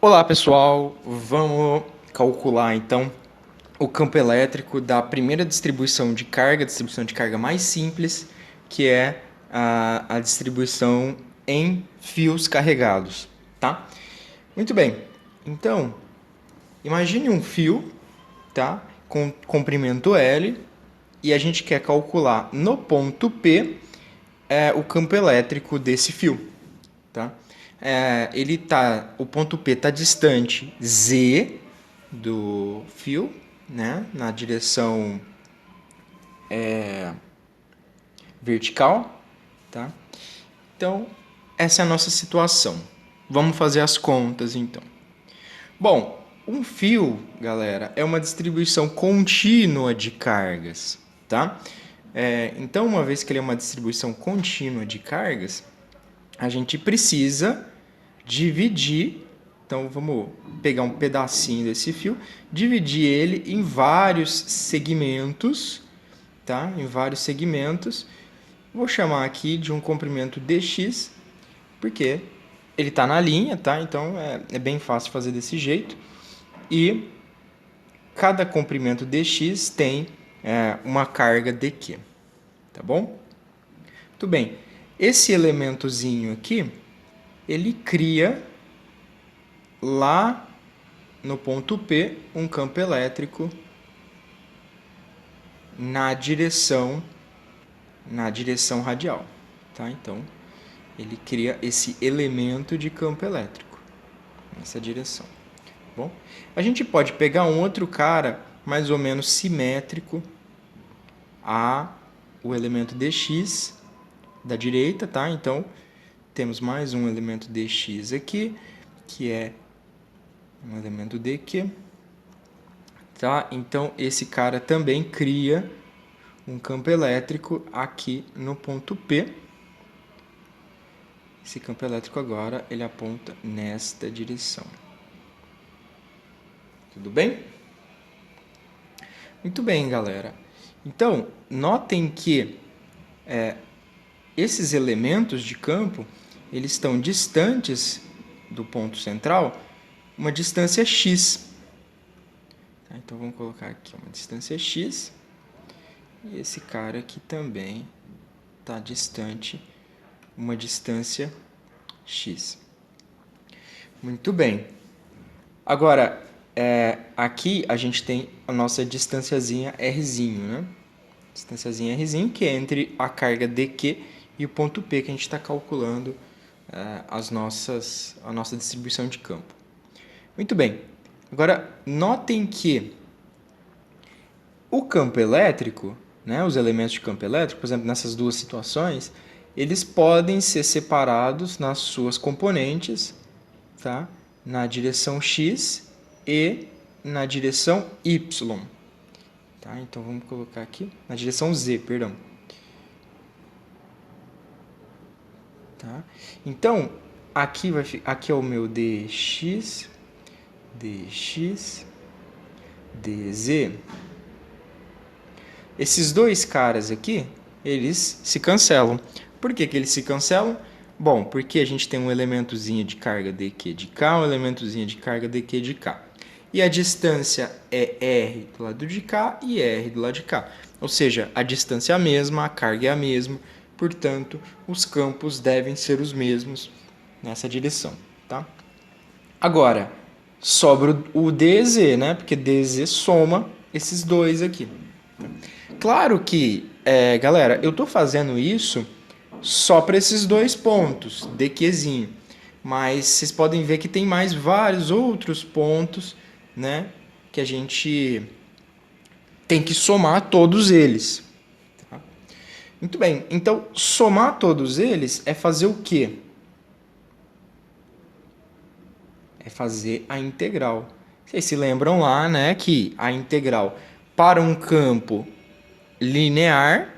Olá pessoal, vamos calcular então o campo elétrico da primeira distribuição de carga mais simples, que é a distribuição em fios carregados, tá? Muito bem, então imagine um fio, tá? Com comprimento L e a gente quer calcular no ponto P o campo elétrico desse fio, tá? O ponto P está distante Z do fio, né, na direção vertical, tá? Então, essa é a nossa situação. Vamos fazer as contas, então. Bom, um fio, galera, é uma distribuição contínua de cargas, tá? Então, uma vez que ele é uma distribuição contínua de cargas, a gente precisa dividir. Então, vamos pegar um pedacinho desse fio, dividir ele em vários segmentos, tá? Em vários segmentos. Vou chamar aqui de um comprimento dx, porque ele está na linha, tá? Então, é bem fácil fazer desse jeito. E cada comprimento dx tem uma carga dq, tá bom? Muito bem. Esse elementozinho aqui, ele cria lá no ponto P um campo elétrico na direção radial, tá? Então, ele cria esse elemento de campo elétrico nessa direção. Bom, a gente pode pegar um outro cara mais ou menos simétrico a o elemento dx da direita, tá? Então, temos mais um elemento dx aqui, que é um elemento dq, tá? Então, esse cara também cria um campo elétrico aqui no ponto P. Esse campo elétrico agora ele aponta nesta direção. Tudo bem? Muito bem, galera. Então, notem que esses elementos de campo eles estão distantes do ponto central uma distância x. Então, vamos colocar aqui uma distância x. E esse cara aqui também está distante uma distância x. Muito bem. Agora, aqui a gente tem a nossa distanciazinha rzinho, né? Distanciazinha rzinho, que é entre a carga dq e o ponto P que a gente está calculando a nossa distribuição de campo. Muito bem. Agora, notem que o campo elétrico, né, os elementos de campo elétrico, por exemplo, nessas duas situações, eles podem ser separados nas suas componentes, tá? Na direção x e na direção y. Tá? Então, vamos colocar aqui na direção z, perdão. Tá? Então, aqui é o meu dx, dz. Esses dois caras aqui, eles se cancelam. Por que eles se cancelam? Bom, porque a gente tem um elementozinho de carga dq de k, um elementozinho de carga dq de k. E a distância é r do lado de cá e r do lado de cá. Ou seja, a distância é a mesma, a carga é a mesma, portanto, os campos devem ser os mesmos nessa direção. Tá? Agora, sobra o dz, né? Porque dz soma esses dois aqui. Claro que, galera, eu estou fazendo isso só para esses dois pontos, dqzinho. Mas vocês podem ver que tem mais vários outros pontos, né, que a gente tem que somar todos eles. Tá? Muito bem, então somar todos eles é fazer o quê? É fazer a integral. Vocês se lembram lá, né, que a integral para um campo linear,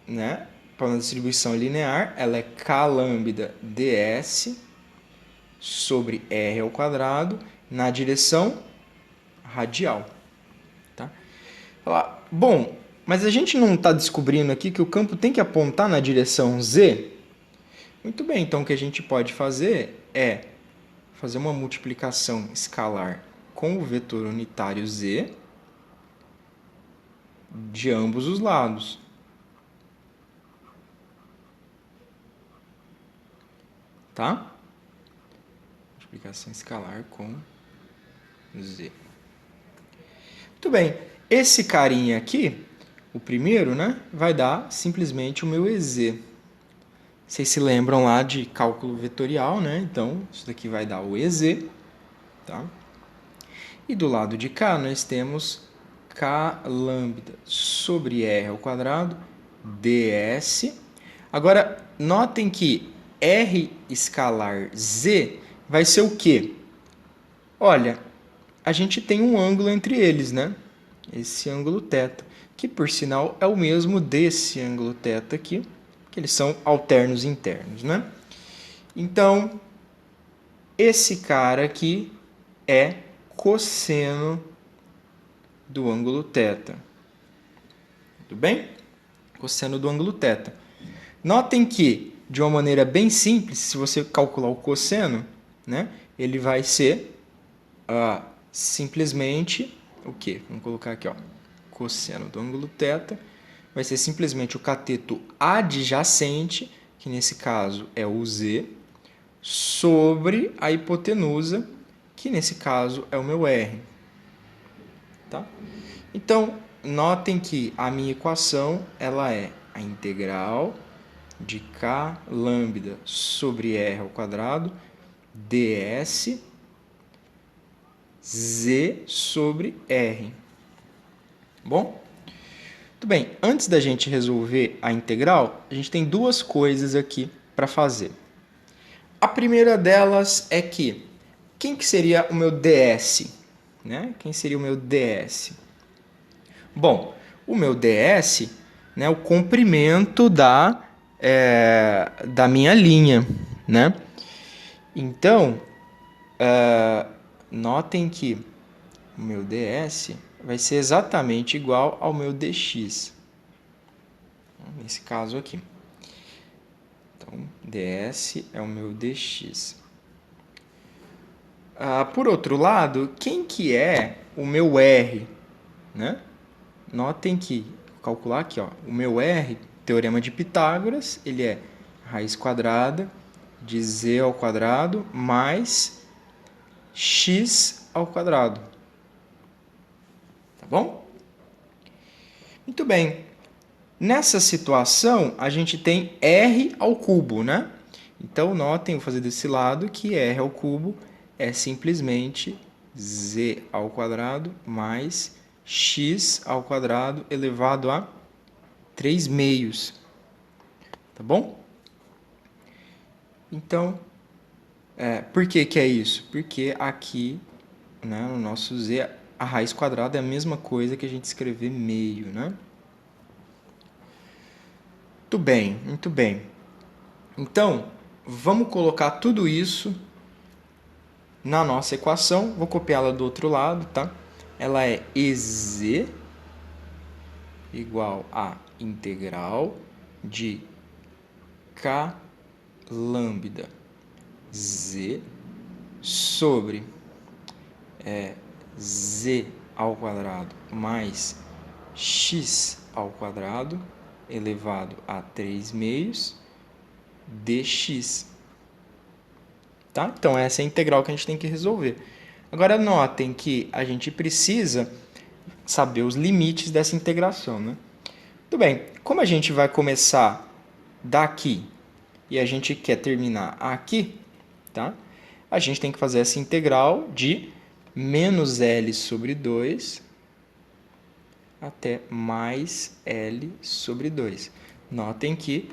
né, para uma distribuição linear, ela é k lambda ds sobre r ao quadrado na direção radial. Tá? Bom, mas a gente não está descobrindo aqui que o campo tem que apontar na direção z? Muito bem, então o que a gente pode fazer é fazer uma multiplicação escalar com o vetor unitário z de ambos os lados. Tá? Multiplicação escalar com z. Muito bem. Esse carinha aqui, o primeiro, né, vai dar simplesmente o meu EZ. Vocês se lembram lá de cálculo vetorial, né? Então, isso daqui vai dar o EZ. Tá? E do lado de cá, nós temos K lambda sobre R ao quadrado ds. Agora, notem que R escalar Z vai ser o quê? Olha, a gente tem um ângulo entre eles, né? Esse ângulo θ, que por sinal é o mesmo desse ângulo θ aqui, que eles são alternos internos, né? Então, esse cara aqui é cosseno do ângulo θ. Tudo bem? Cosseno do ângulo θ. Notem que, de uma maneira bem simples, se você calcular o cosseno, né, ele vai ser simplesmente o quê? Vamos colocar aqui, ó, cosseno do ângulo θ, vai ser simplesmente o cateto adjacente, que nesse caso é o Z, sobre a hipotenusa, que nesse caso é o meu R. Tá? Então, notem que a minha equação ela é a integral de K lambda sobre R ao quadrado ds Z sobre R. Bom? Muito bem, antes da gente resolver a integral, a gente tem duas coisas aqui para fazer. A primeira delas é que, quem que seria o meu ds? Né? Quem seria o meu ds? Bom, o meu ds, né, o comprimento da minha linha, né? Então, notem que o meu ds vai ser exatamente igual ao meu dx. Nesse caso aqui. Então, ds é o meu dx. Por outro lado, quem que é o meu r? Né? Notem que, vou calcular aqui, ó, o meu r, teorema de Pitágoras, ele é raiz quadrada de z ao quadrado mais x ao quadrado. Tá bom? Muito bem. Nessa situação, a gente tem r ao cubo, né? Então, notem, vou fazer desse lado, que r ao cubo é simplesmente z ao quadrado mais x ao quadrado elevado a 3 meios. Tá bom? Então, por que que é isso? Porque aqui, né, no nosso z, a raiz quadrada é a mesma coisa que a gente escrever meio, né? Muito bem, muito bem. Então, vamos colocar tudo isso na nossa equação. Vou copiá-la do outro lado, tá? Ela é EZ igual a integral de K lambda Z sobre Z ao quadrado mais x ao quadrado elevado a 3 meios dx. Tá? Então, essa é a integral que a gente tem que resolver. Agora, notem que a gente precisa saber os limites dessa integração. Né? Muito bem, como a gente vai começar daqui e a gente quer terminar aqui, tá? A gente tem que fazer essa integral de menos L sobre 2 até mais L sobre 2. Notem que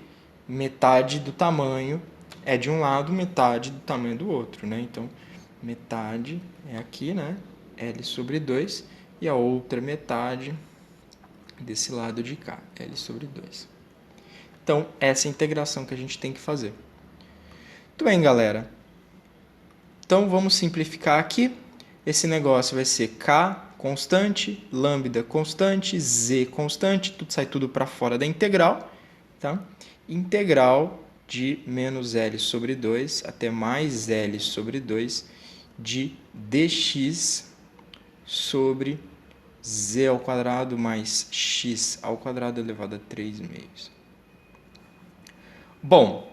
metade do tamanho é de um lado, metade do tamanho do outro, né? Então, metade é aqui, né? L sobre 2, e a outra metade desse lado de cá, L sobre 2. Então, essa é a integração que a gente tem que fazer. Muito bem, galera. Então, vamos simplificar aqui. Esse negócio vai ser K constante, lambda constante, Z constante, tudo sai tudo para fora da integral. Tá? Integral de menos L sobre 2 até mais L sobre 2 de dx sobre z ao quadrado mais x ao quadrado elevado a 3 meios. Bom,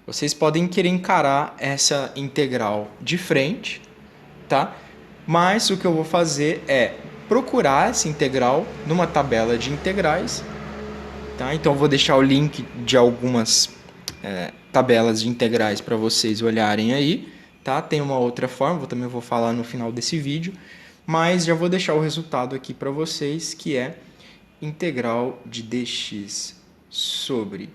vocês podem querer encarar essa integral de frente, tá? Mas o que eu vou fazer é procurar essa integral numa tabela de integrais, tá? Então eu vou deixar o link de algumas tabelas de integrais para vocês olharem aí, tá? Tem uma outra forma, eu também vou falar no final desse vídeo, mas já vou deixar o resultado aqui para vocês, que é integral de dx sobre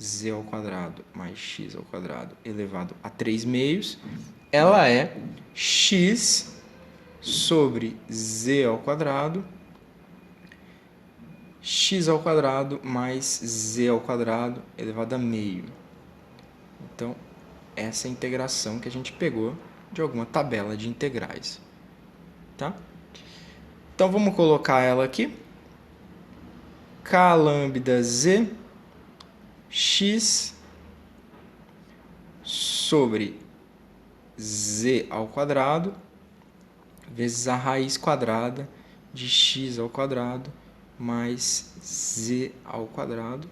z ao quadrado mais x ao quadrado elevado a 3 meios, ela é x sobre z ao quadrado mais z ao quadrado elevado a meio. Então, essa é a integração que a gente pegou de alguma tabela de integrais. Tá? Então, vamos colocar ela aqui. K lambda z x sobre z ao quadrado vezes a raiz quadrada de x ao quadrado mais z ao quadrado.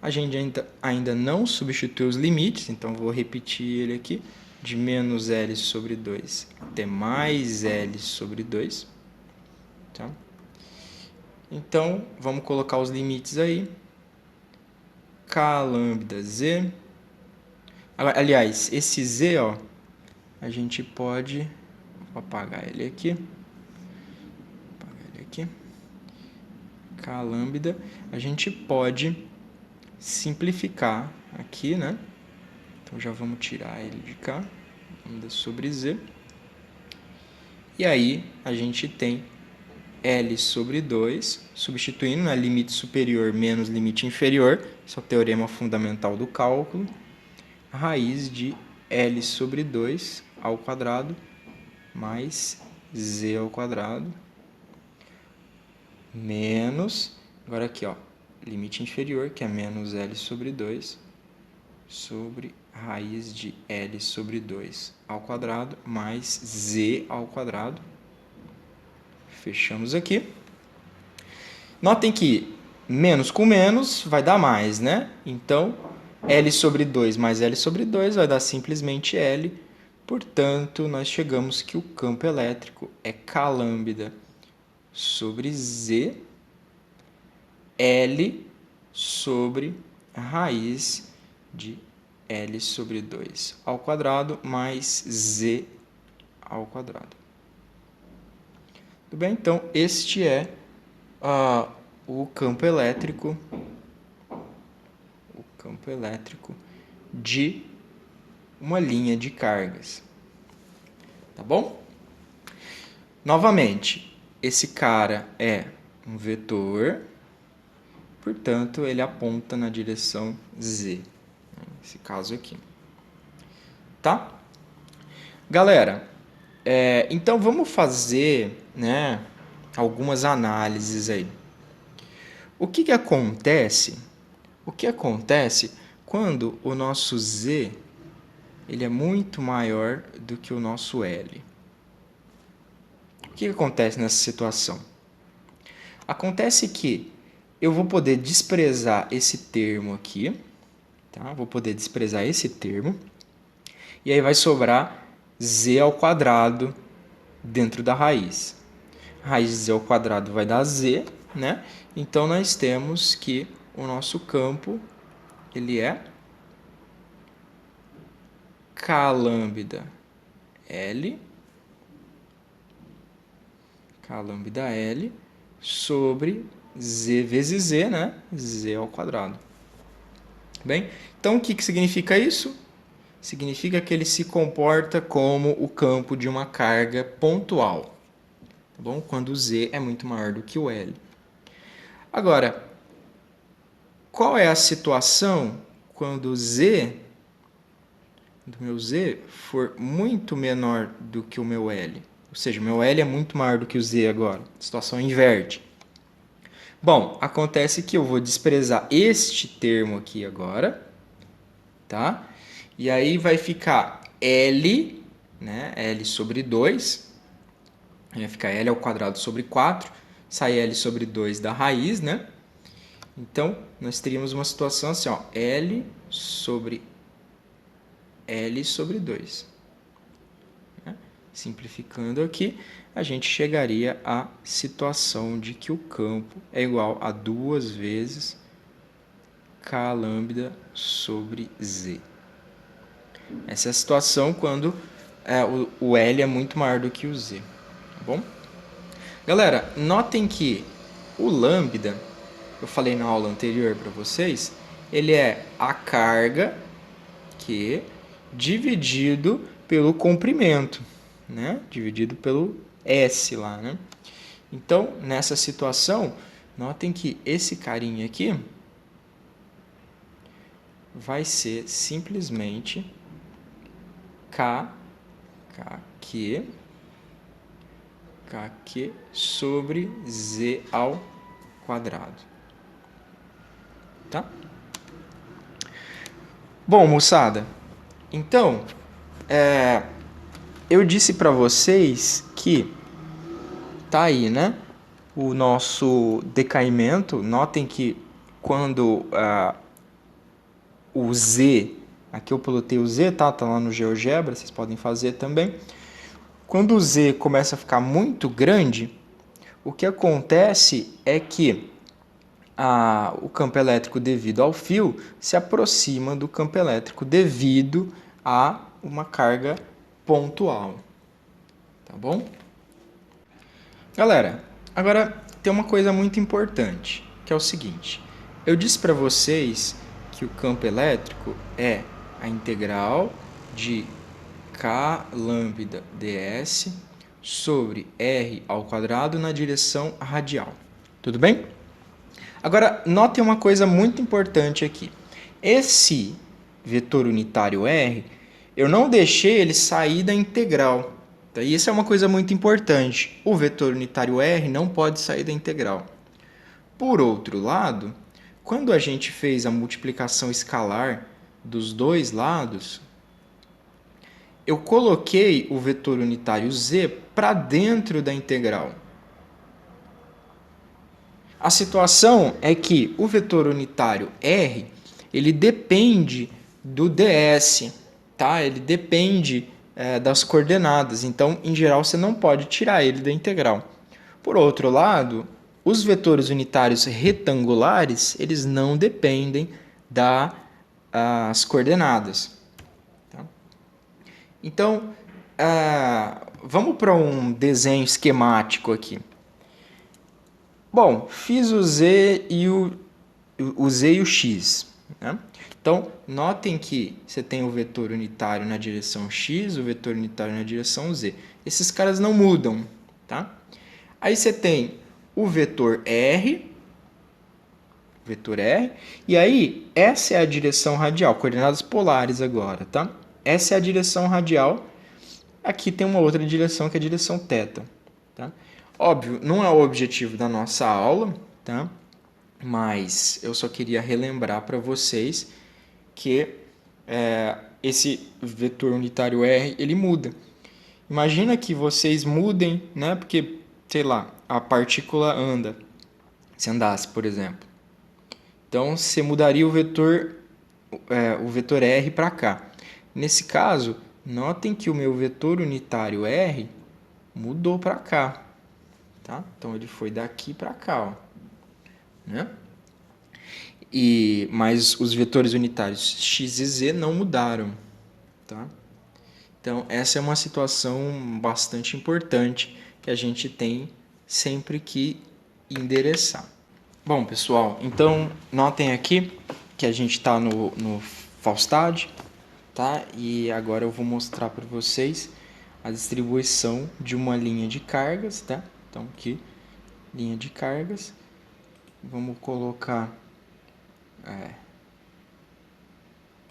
A gente ainda não substituiu os limites, então vou repetir ele aqui, de menos L sobre 2 até mais L sobre 2. Tá? Então, vamos colocar os limites aí. K lambda z. Aliás, esse z, ó, a gente pode... Vou apagar ele aqui. K lambda. A gente pode simplificar aqui, né? Então, já vamos tirar ele de cá. Lambda sobre z. E aí, a gente tem L sobre 2, substituindo, né, limite superior menos limite inferior, esse é o teorema fundamental do cálculo, a raiz de L sobre 2 ao quadrado mais z ao quadrado menos, agora aqui, ó, limite inferior, que é menos L sobre 2, sobre raiz de L sobre 2 ao quadrado mais z ao quadrado. Fechamos aqui. Notem que menos com menos vai dar mais, né? Então, L sobre 2 mais L sobre 2 vai dar simplesmente L. Portanto, nós chegamos que o campo elétrico é K lambda sobre Z, L sobre a raiz de L sobre 2 ao quadrado mais Z ao quadrado. Tudo bem? Então, este é o campo elétrico de uma linha de cargas. Tá bom? Novamente, esse cara é um vetor, portanto, ele aponta na direção z, nesse caso aqui. Tá? Galera, então vamos fazer, né, algumas análises aí. O que acontece? O que acontece quando o nosso z ele é muito maior do que o nosso L? O que acontece nessa situação? Acontece que eu vou poder desprezar esse termo aqui, tá? Vou poder desprezar esse termo, e aí vai sobrar z ao quadrado dentro da raiz. A raiz de z ao quadrado vai dar z, né? Então, nós temos que o nosso campo ele é K lambda L sobre z vezes z, né? Z ao quadrado. Bem, então o que significa isso? Significa que ele se comporta como o campo de uma carga pontual, tá bom? Quando o z é muito maior do que o L. Agora, qual é a situação quando o z do meu z for muito menor do que o meu L? Ou seja, o meu L é muito maior do que o z agora. A situação inverte. Bom, acontece que eu vou desprezar este termo aqui agora, tá? E aí vai ficar L, né? L sobre 2. Vai ficar L ao quadrado sobre 4. Sai L sobre 2 da raiz, né? Então, nós teríamos uma situação assim, ó. L sobre 2. Né? Simplificando aqui, a gente chegaria à situação de que o campo é igual a 2 vezes K lambda sobre Z. Essa é a situação quando o L é muito maior do que o Z. Tá bom? Galera, notem que o lambda, eu falei na aula anterior para vocês, ele é a carga Q dividido pelo comprimento, né? Dividido pelo S lá, né? Então, nessa situação, notem que esse carinha aqui vai ser simplesmente KQ sobre Z ao quadrado. Tá? Bom, moçada, então, eu disse para vocês que tá aí, né? O nosso decaimento. Notem que quando o Z, aqui eu pilotei o Z, tá lá no GeoGebra, vocês podem fazer também. Quando o Z começa a ficar muito grande, o que acontece é que o campo elétrico devido ao fio se aproxima do campo elétrico devido a uma carga pontual. Tá bom? Galera, agora tem uma coisa muito importante, que é o seguinte. Eu disse para vocês que o campo elétrico é a integral de K lambda ds sobre R ao quadrado na direção radial. Tudo bem? Agora, notem uma coisa muito importante aqui. Esse vetor unitário R, eu não deixei ele sair da integral. Tá? E isso é uma coisa muito importante. O vetor unitário R não pode sair da integral. Por outro lado, quando a gente fez a multiplicação escalar dos dois lados, eu coloquei o vetor unitário Z para dentro da integral. A situação é que o vetor unitário R, ele depende do ds, tá? Ele depende das coordenadas, então, em geral, você não pode tirar ele da integral. Por outro lado, os vetores unitários retangulares, eles não dependem das coordenadas. Tá? Então, vamos para um desenho esquemático aqui. Bom, fiz o Z e o Z e o X. Né? Então, notem que você tem o vetor unitário na direção X, o vetor unitário na direção Z. Esses caras não mudam. Tá? Aí você tem o vetor R, e aí essa é a direção radial, coordenadas polares agora. Tá? Essa é a direção radial. Aqui tem uma outra direção que é a direção θ. Tá? Óbvio, não é o objetivo da nossa aula, tá? Mas eu só queria relembrar para vocês que esse vetor unitário R, ele muda. Imagina que vocês mudem, né? Porque, sei lá, a partícula anda. Se andasse, por exemplo. Então, você mudaria o vetor R para cá. Nesse caso, notem que o meu vetor unitário R mudou para cá. Tá? Então, ele foi daqui para cá. Ó. Né? Mas os vetores unitários x e z não mudaram. Tá? Então, essa é uma situação bastante importante que a gente tem sempre que endereçar. Bom, pessoal, então notem aqui que a gente está no Falstad, tá? E agora eu vou mostrar para vocês a distribuição de uma linha de cargas, tá? Então, aqui, linha de cargas. Vamos colocar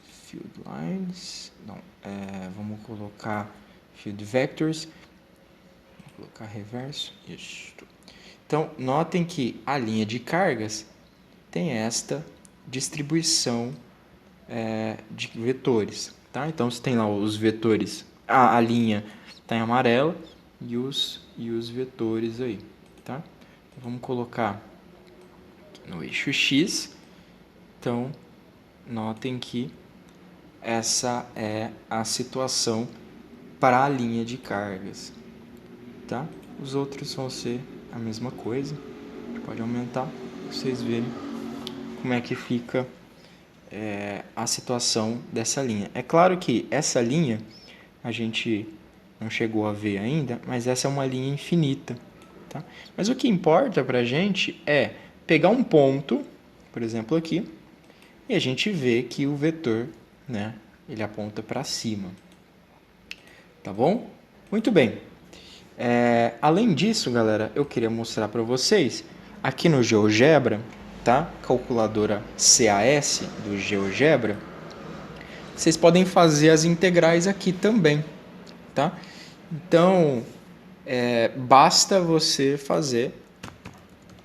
field lines, não, vamos colocar field vectors, vou colocar reverso, isso. Então, notem que a linha de cargas tem esta distribuição de vetores. Tá? Então, você tem lá os vetores, a linha está em amarelo e os vetores aí. Tá? Então, vamos colocar no eixo X. Então, notem que essa é a situação para a linha de cargas. Tá? Os outros vão ser a mesma coisa. A gente pode aumentar para vocês verem como é que fica a situação dessa linha. É claro que essa linha a gente não chegou a ver ainda, mas essa é uma linha infinita. Tá? Mas o que importa para a gente é pegar um ponto, por exemplo aqui, e a gente vê que o vetor, né, ele aponta para cima. Tá bom? Muito bem. Além disso, galera, eu queria mostrar para vocês, aqui no GeoGebra, tá? Calculadora CAS do GeoGebra, vocês podem fazer as integrais aqui também, tá? Então, basta você fazer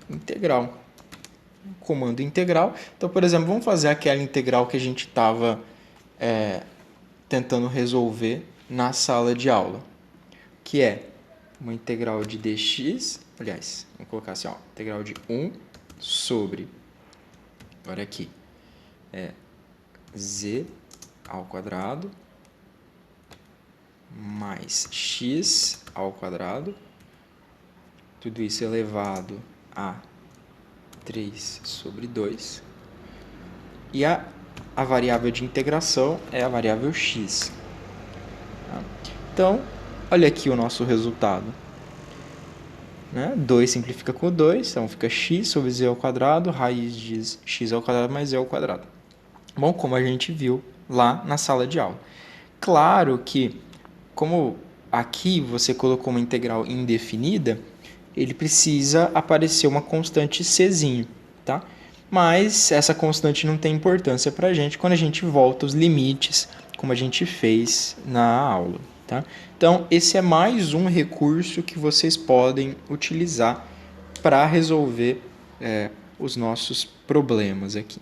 integral, comando integral. Então, por exemplo, vamos fazer aquela integral que a gente estava tentando resolver na sala de aula, que é uma integral de dx, aliás, vamos colocar assim, ó, integral de 1 sobre, agora aqui, z ao quadrado mais x ao quadrado, tudo isso elevado a 3 sobre 2, e a variável de integração é a variável x. Tá? Então, olha aqui o nosso resultado. 2 simplifica com 2, então fica x sobre z ao quadrado, raiz de x ao quadrado mais z ao quadrado. Bom, como a gente viu lá na sala de aula. Claro que, como aqui você colocou uma integral indefinida, ele precisa aparecer uma constante czinho, tá? Mas essa constante não tem importância para a gente quando a gente volta os limites, como a gente fez na aula. Tá? Então, esse é mais um recurso que vocês podem utilizar para resolver os nossos problemas aqui.